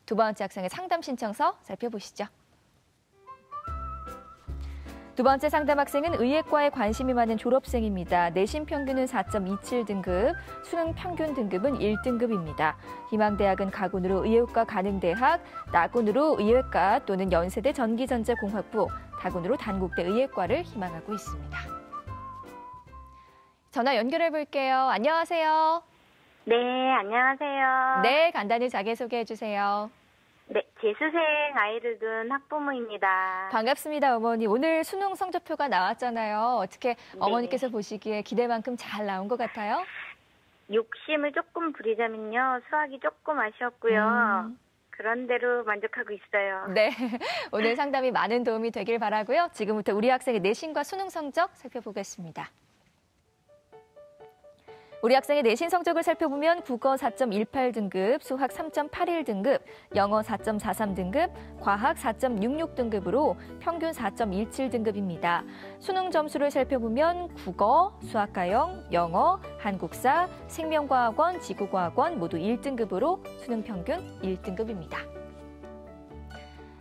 두 번째 학생의 상담 신청서 살펴보시죠. 두 번째 상담 학생은 의예과에 관심이 많은 졸업생입니다. 내신 평균은 4.27등급, 수능 평균 등급은 1등급입니다. 희망대학은 가군으로 의예과 가능대학, 나군으로 의예과 또는 연세대 전기전자공학부, 다군으로 단국대 의예과를 희망하고 있습니다. 전화 연결해 볼게요. 안녕하세요. 네, 안녕하세요. 네, 간단히 자기소개해 주세요. 네, 재수생 아이를 둔 학부모입니다. 반갑습니다, 어머니. 오늘 수능 성적표가 나왔잖아요. 어떻게 어머니께서 보시기에 기대만큼 잘 나온 것 같아요? 욕심을 조금 부리자면요. 수학이 조금 아쉬웠고요. 그런 대로 만족하고 있어요. 네, 오늘 상담이 많은 도움이 되길 바라고요. 지금부터 우리 학생의 내신과 수능 성적 살펴보겠습니다. 우리 학생의 내신 성적을 살펴보면 국어 4.18등급, 수학 3.81등급, 영어 4.43등급, 과학 4.66등급으로 평균 4.17등급입니다. 수능 점수를 살펴보면 국어, 수학과형, 영어, 한국사, 생명과학원, 지구과학원 모두 1등급으로 수능 평균 1등급입니다.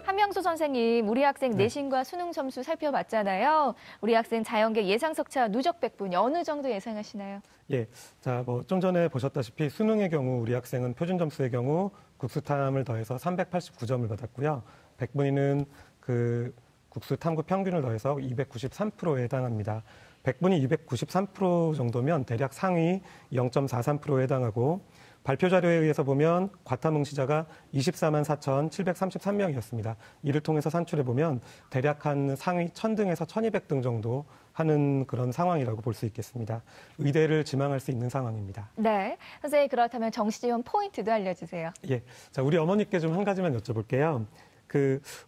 한명수 선생님, 우리 학생 내신과 수능 점수 살펴봤잖아요. 우리 학생 자연계 예상석차 누적 100분 어느 정도 예상하시나요? 예, 자, 좀 전에 보셨다시피 수능의 경우 우리 학생은 표준 점수의 경우 국수탐을 더해서 389점을 받았고요. 100분위는 그 국수 탐구 평균을 더해서 293%에 해당합니다. 100분위 293% 정도면 대략 상위 0.43%에 해당하고 발표 자료에 의해서 보면 과탐 응시자가 24만 4,733명이었습니다. 이를 통해서 산출해 보면 대략 한 상위 1000등에서 1200등 정도 하는 그런 상황이라고 볼 수 있겠습니다. 의대를 지망할 수 있는 상황입니다. 네, 선생님 그렇다면 정시 지원 포인트도 알려주세요. 예, 자 우리 어머니께 좀 한 가지만 여쭤볼게요.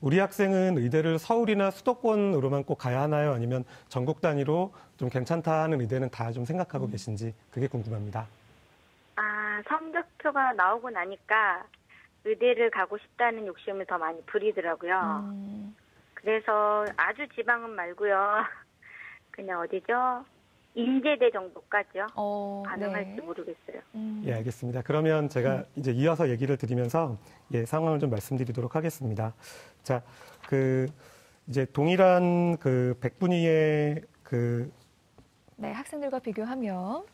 우리 학생은 의대를 서울이나 수도권으로만 꼭 가야 하나요? 아니면 전국 단위로 좀 괜찮다 하는 의대는 다 좀 생각하고 계신지 그게 궁금합니다. 성적표가 나오고 나니까 의대를 가고 싶다는 욕심을 더 많이 부리더라고요. 그래서 아주 지방은 말고요. 그냥 어디죠? 인제대 정도까지요. 가능할지 네. 모르겠어요. 예, 알겠습니다. 그러면 제가 이제 이어서 얘기를 드리면서 상황을 좀 말씀드리도록 하겠습니다. 자, 이제 동일한 100분위의 네, 학생들과 비교하면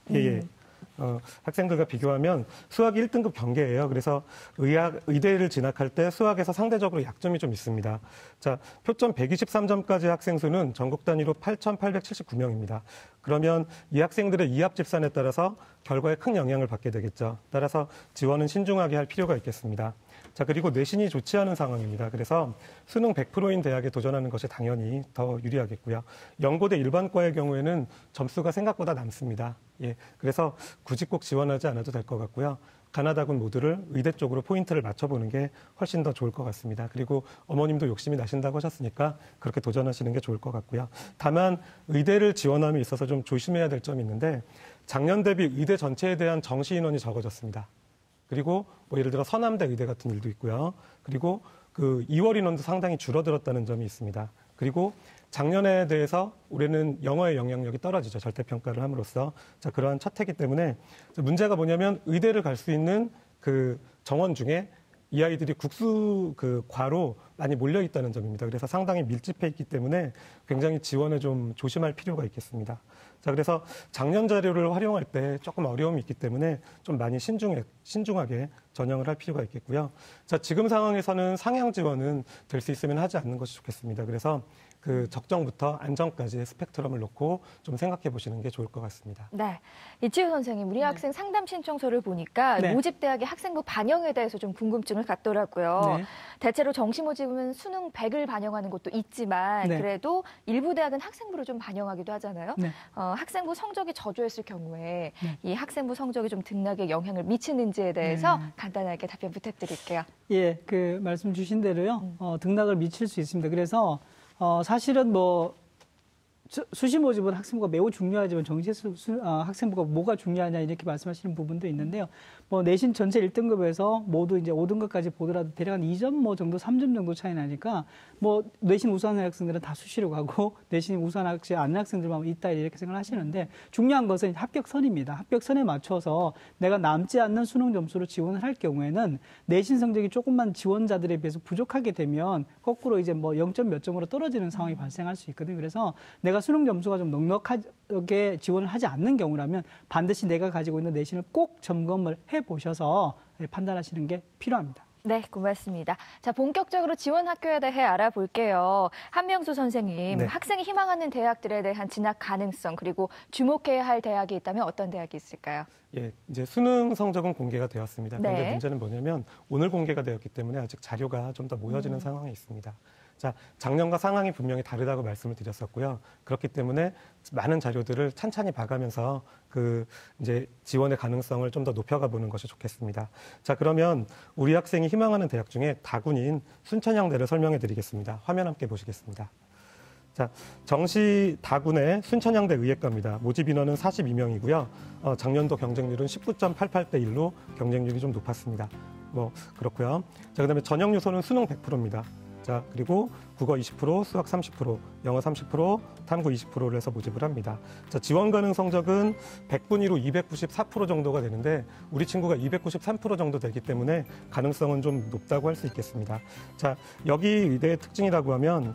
학생들과 비교하면 수학이 1등급 경계예요. 그래서 의대를 진학할 때 수학에서 상대적으로 약점이 좀 있습니다. 자, 표점 123점까지 학생 수는 전국 단위로 8,879명입니다. 그러면 이 학생들의 이합 집산에 따라서 결과에 큰 영향을 받게 되겠죠. 따라서 지원은 신중하게 할 필요가 있겠습니다. 자, 그리고 내신이 좋지 않은 상황입니다. 그래서 수능 100%인 대학에 도전하는 것이 당연히 더 유리하겠고요. 연고대 일반과의 경우에는 점수가 생각보다 남습니다. 예, 그래서 굳이 꼭 지원하지 않아도 될 것 같고요. 가나다군 모두를 의대 쪽으로 포인트를 맞춰보는 게 훨씬 더 좋을 것 같습니다. 그리고 어머님도 욕심이 나신다고 하셨으니까 그렇게 도전하시는 게 좋을 것 같고요. 다만 의대를 지원함에 있어서 좀 조심해야 될 점이 있는데 작년 대비 의대 전체에 대한 정시 인원이 적어졌습니다. 그리고 예를 들어 서남대 의대 같은 일도 있고요. 그리고 2월 인원도 상당히 줄어들었다는 점이 있습니다. 그리고 작년에 대해서 올해는 영어의 영향력이 떨어지죠. 절대평가를 함으로써. 자, 그러한 첫 해이기 때문에 문제가 뭐냐면 의대를 갈 수 있는 정원 중에 이 아이들이 국수 과로 많이 몰려 있다는 점입니다. 그래서 상당히 밀집해 있기 때문에 굉장히 지원에 좀 조심할 필요가 있겠습니다. 자, 그래서 작년 자료를 활용할 때 조금 어려움이 있기 때문에 좀 많이 신중하게 전형을 할 필요가 있겠고요. 자, 지금 상황에서는 상향 지원은 될 수 있으면 하지 않는 것이 좋겠습니다. 그래서 적정부터 안정까지의 스펙트럼을 놓고 좀 생각해 보시는 게 좋을 것 같습니다. 네, 이치우 선생님, 우리 학생 상담 신청서를 보니까 모집대학의 학생부 반영에 대해서 좀 궁금증을 갖더라고요. 대체로 정시 모집은 수능 100을 반영하는 것도 있지만 그래도 일부 대학은 학생부를 좀 반영하기도 하잖아요. 학생부 성적이 저조했을 경우에 이 학생부 성적이 좀 등락에 영향을 미치는지에 대해서 간단하게 답변 부탁드릴게요. 예, 말씀 주신 대로요. 등락을 미칠 수 있습니다. 그래서 사실은 수시 모집은 학생부가 매우 중요하지만 학생부가 뭐가 중요하냐 이렇게 말씀하시는 부분도 있는데요. 뭐 내신 전체 1등급에서 모두 이제 5등급까지 보더라도 대략 한 2점 뭐 정도, 3점 정도 차이 나니까 뭐 내신 우수한 학생들은 다 수시로 가고 내신 우수하지 않은 학생들만 있다 이렇게 생각하시는데 중요한 것은 합격선입니다. 합격선에 맞춰서 내가 남지 않는 수능 점수로 지원을 할 경우에는 내신 성적이 조금만 지원자들에 비해서 부족하게 되면 거꾸로 이제 뭐 0점 몇 점으로 떨어지는 상황이 발생할 수 있거든요. 그래서 내가 수능 점수가 좀 넉넉하게 지원을 하지 않는 경우라면 반드시 내가 가지고 있는 내신을 꼭 점검을 해보셔서 판단하시는 게 필요합니다. 네, 고맙습니다. 자, 본격적으로 지원 학교에 대해 알아볼게요. 한명수 선생님, 네. 학생이 희망하는 대학들에 대한 진학 가능성 그리고 주목해야 할 대학이 있다면 어떤 대학이 있을까요? 예, 이제 수능 성적은 공개가 되었습니다. 그런데 네. 문제는 뭐냐면 오늘 공개가 되었기 때문에 아직 자료가 좀 더 모여지는 상황에 있습니다. 자, 작년과 상황이 분명히 다르다고 말씀을 드렸었고요. 그렇기 때문에 많은 자료들을 찬찬히 봐가면서 이제 지원의 가능성을 좀 더 높여가 보는 것이 좋겠습니다. 자, 그러면 우리 학생이 희망하는 대학 중에 다군인 순천향대를 설명해 드리겠습니다. 화면 함께 보시겠습니다. 자, 정시 다군의 순천향대 의예과입니다. 모집 인원은 42명이고요. 작년도 경쟁률은 19.88대 1로 경쟁률이 좀 높았습니다. 뭐 그렇고요. 자, 그다음에 전형 요소는 수능 100%입니다. 자, 그리고 국어 20%, 수학 30%, 영어 30%, 탐구 20%를 해서 모집을 합니다. 자, 지원 가능 성적은 100분위로 294% 정도가 되는데 우리 친구가 293% 정도 되기 때문에 가능성은 좀 높다고 할 수 있겠습니다. 자, 여기 의대의 특징이라고 하면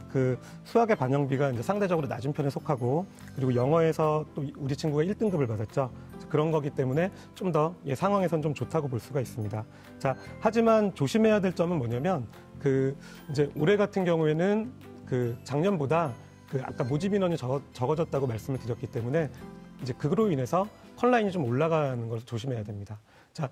수학의 반영비가 이제 상대적으로 낮은 편에 속하고 그리고 영어에서 또 우리 친구가 1등급을 받았죠. 그런 거기 때문에 좀 더 상황에선 좀 좋다고 볼 수가 있습니다. 자, 하지만 조심해야 될 점은 뭐냐면 이제 올해 같은 경우에는 작년보다 아까 모집 인원이 적어졌다고 말씀을 드렸기 때문에 이제 그로 인해서 컷라인이 좀 올라가는 걸 조심해야 됩니다. 자,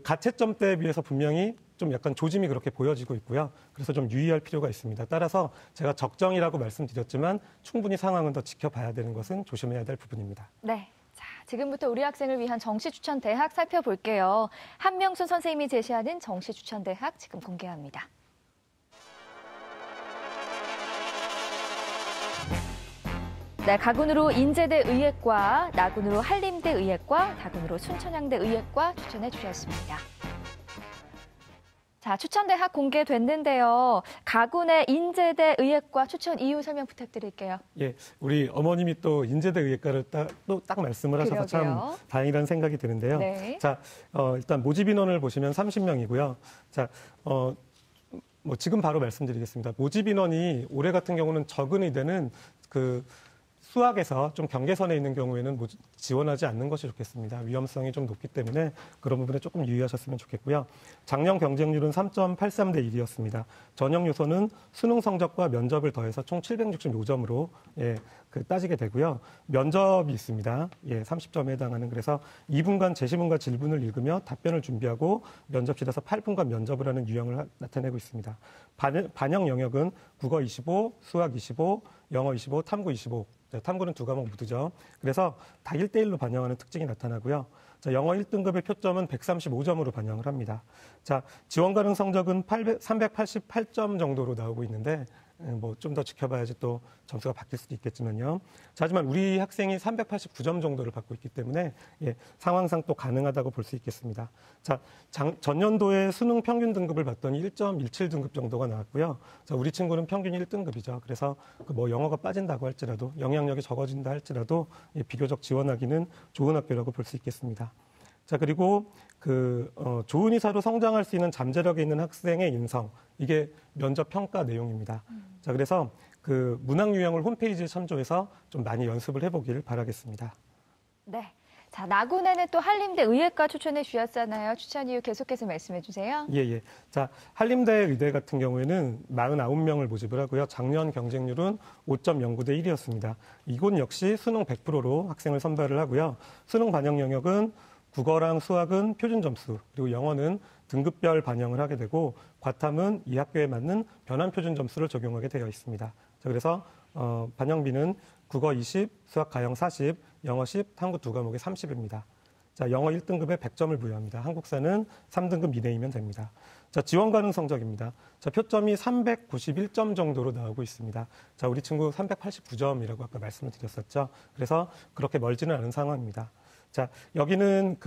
가채점대에 비해서 분명히 좀 약간 조짐이 그렇게 보여지고 있고요. 그래서 좀 유의할 필요가 있습니다. 따라서 제가 적정이라고 말씀드렸지만 충분히 상황은 더 지켜봐야 되는 것은 조심해야 될 부분입니다. 네. 자, 지금부터 우리 학생을 위한 정시 추천 대학 살펴볼게요. 한명수 선생님이 제시하는 정시 추천 대학 지금 공개합니다. 네, 가군으로 인제대 의예과, 나군으로 한림대 의예과, 다군으로 순천향대 의예과 추천해 주셨습니다. 자, 추천 대학 공개됐는데요. 가군의 인제대 의예과 추천 이유 설명 부탁드릴게요. 예, 우리 어머님이 또 인제대 의예과를 딱 말씀을 하셔서 참 다행이라는 생각이 드는데요. 네. 자, 일단 모집 인원을 보시면 30명이고요. 자, 뭐 지금 바로 말씀드리겠습니다. 모집 인원이 올해 같은 경우는 적은 의대는 수학에서 좀 경계선에 있는 경우에는 지원하지 않는 것이 좋겠습니다. 위험성이 좀 높기 때문에 그런 부분에 조금 유의하셨으면 좋겠고요. 작년 경쟁률은 3.83대 1이었습니다. 전형 요소는 수능 성적과 면접을 더해서 총 765점으로 따지게 되고요. 면접이 있습니다. 30점에 해당하는. 그래서 2분간 제시문과 질문을 읽으며 답변을 준비하고 면접실에서 8분간 면접을 하는 유형을 나타내고 있습니다. 반영 영역은 국어 25, 수학 25, 영어 25, 탐구 25. 탐구는 2과목 모두죠. 그래서 다 1대1로 반영하는 특징이 나타나고요. 자, 영어 1등급의 표점은 135점으로 반영을 합니다. 자, 지원 가능 성적은 388점 정도로 나오고 있는데 뭐 좀 더 지켜봐야지 또 점수가 바뀔 수도 있겠지만요. 자, 하지만 우리 학생이 389점 정도를 받고 있기 때문에 상황상 또 가능하다고 볼 수 있겠습니다. 자, 전년도에 수능 평균 등급을 봤더니 1.17등급 정도가 나왔고요. 자, 우리 친구는 평균 1등급이죠. 그래서 뭐 영어가 빠진다고 할지라도 영향력이 적어진다 할지라도 비교적 지원하기는 좋은 학교라고 볼 수 있겠습니다. 자, 그리고 좋은 의사로 성장할 수 있는 잠재력이 있는 학생의 인성, 이게 면접 평가 내용입니다. 자, 그래서 문학 유형을 홈페이지에 참조해서 좀 많이 연습을 해보길 바라겠습니다. 네. 자, 나군에는 또 한림대 의예과 추천해 주셨잖아요. 추천 이유 계속해서 말씀해 주세요. 예. 자, 한림대 의대 같은 경우에는 49명을 모집을 하고요. 작년 경쟁률은 5.09대 1이었습니다. 이곳 역시 수능 100%로 학생을 선발을 하고요. 수능 반영 영역은 국어랑 수학은 표준 점수, 그리고 영어는 등급별 반영을 하게 되고 과탐은 이 학교에 맞는 변환 표준 점수를 적용하게 되어 있습니다. 자, 그래서 반영비는 국어 20, 수학 가형 40, 영어 10, 탐구 2과목에 30입니다. 자, 영어 1등급에 100점을 부여합니다. 한국사는 3등급 이내이면 됩니다. 자, 지원 가능 성적입니다. 자, 표점이 391점 정도로 나오고 있습니다. 자, 우리 친구 389점이라고 아까 말씀을 드렸었죠. 그래서 그렇게 멀지는 않은 상황입니다. 자, 여기는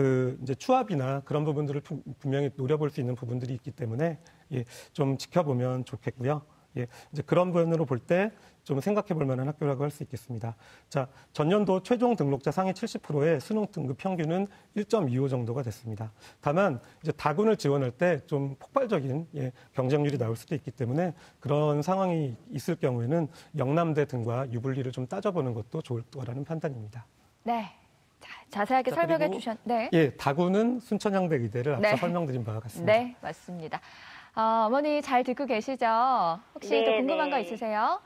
이제 추합이나 그런 부분들을 분명히 노려볼 수 있는 부분들이 있기 때문에 예, 좀 지켜보면 좋겠고요. 예, 이제 그런 부분으로 볼 때 좀 생각해 볼 만한 학교라고 할 수 있겠습니다. 자, 전년도 최종 등록자 상위 70%의 수능 등급 평균은 1.25 정도가 됐습니다. 다만 이제 다군을 지원할 때 좀 폭발적인 경쟁률이 나올 수도 있기 때문에 그런 상황이 있을 경우에는 영남대 등과 유불리를 좀 따져보는 것도 좋을 거라는 판단입니다. 네. 자, 자세하게 설명해 주셨네. 예, 다군은 순천향대 의대를 앞서 설명드린 바와 같습니다. 네, 맞습니다. 어머니 잘 듣고 계시죠? 혹시 또 궁금한 거 있으세요?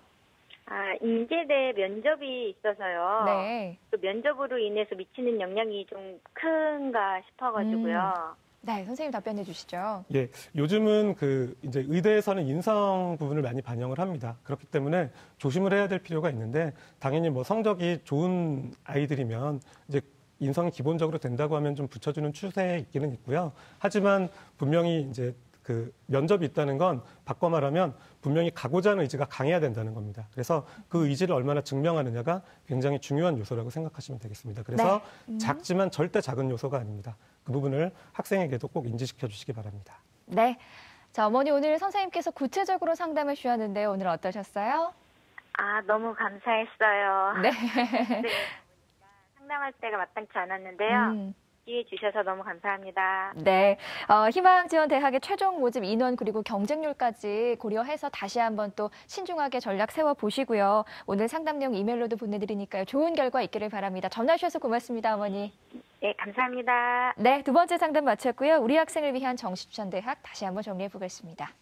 인제대 면접이 있어서요. 네. 그 면접으로 인해서 미치는 영향이 좀 큰가 싶어가지고요. 네, 선생님 답변해 주시죠. 예, 요즘은 이제 의대에서는 인성 부분을 많이 반영을 합니다. 그렇기 때문에 조심을 해야 될 필요가 있는데, 당연히 뭐 성적이 좋은 아이들이면 이제 인성이 기본적으로 된다고 하면 좀 붙여주는 추세에 있기는 있고요. 하지만 분명히 이제 면접이 있다는 건 바꿔 말하면 분명히 가고자 하는 의지가 강해야 된다는 겁니다. 그래서 그 의지를 얼마나 증명하느냐가 굉장히 중요한 요소라고 생각하시면 되겠습니다. 그래서 작지만 절대 작은 요소가 아닙니다. 그 부분을 학생에게도 꼭 인지시켜 주시기 바랍니다. 네. 자, 어머니 오늘 선생님께서 구체적으로 상담을 주셨는데요. 오늘 어떠셨어요? 너무 감사했어요. 네. 상담할 때가 마땅치 않았는데요. 기회 주셔서 너무 감사합니다. 네, 희망지원대학의 최종 모집 인원 그리고 경쟁률까지 고려해서 다시 한번 또 신중하게 전략 세워보시고요. 오늘 상담 내용 이메일로도 보내드리니까요. 좋은 결과 있기를 바랍니다. 전화 주셔서 고맙습니다, 어머니. 네, 감사합니다. 네, 두 번째 상담 마쳤고요. 우리 학생을 위한 정시추천대학 다시 한번 정리해 보겠습니다.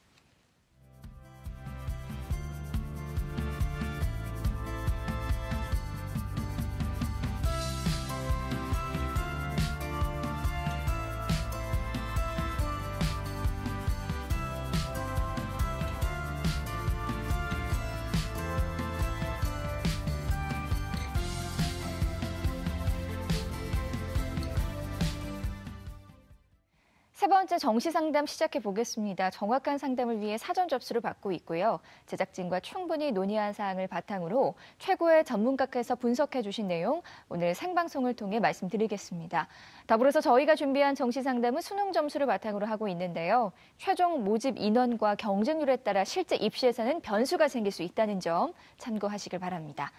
세 번째 정시 상담 시작해 보겠습니다. 정확한 상담을 위해 사전 접수를 받고 있고요. 제작진과 충분히 논의한 사항을 바탕으로 최고의 전문가께서 분석해 주신 내용 오늘 생방송을 통해 말씀드리겠습니다. 더불어서 저희가 준비한 정시 상담은 수능 점수를 바탕으로 하고 있는데요. 최종 모집 인원과 경쟁률에 따라 실제 입시에서는 변수가 생길 수 있다는 점 참고하시길 바랍니다.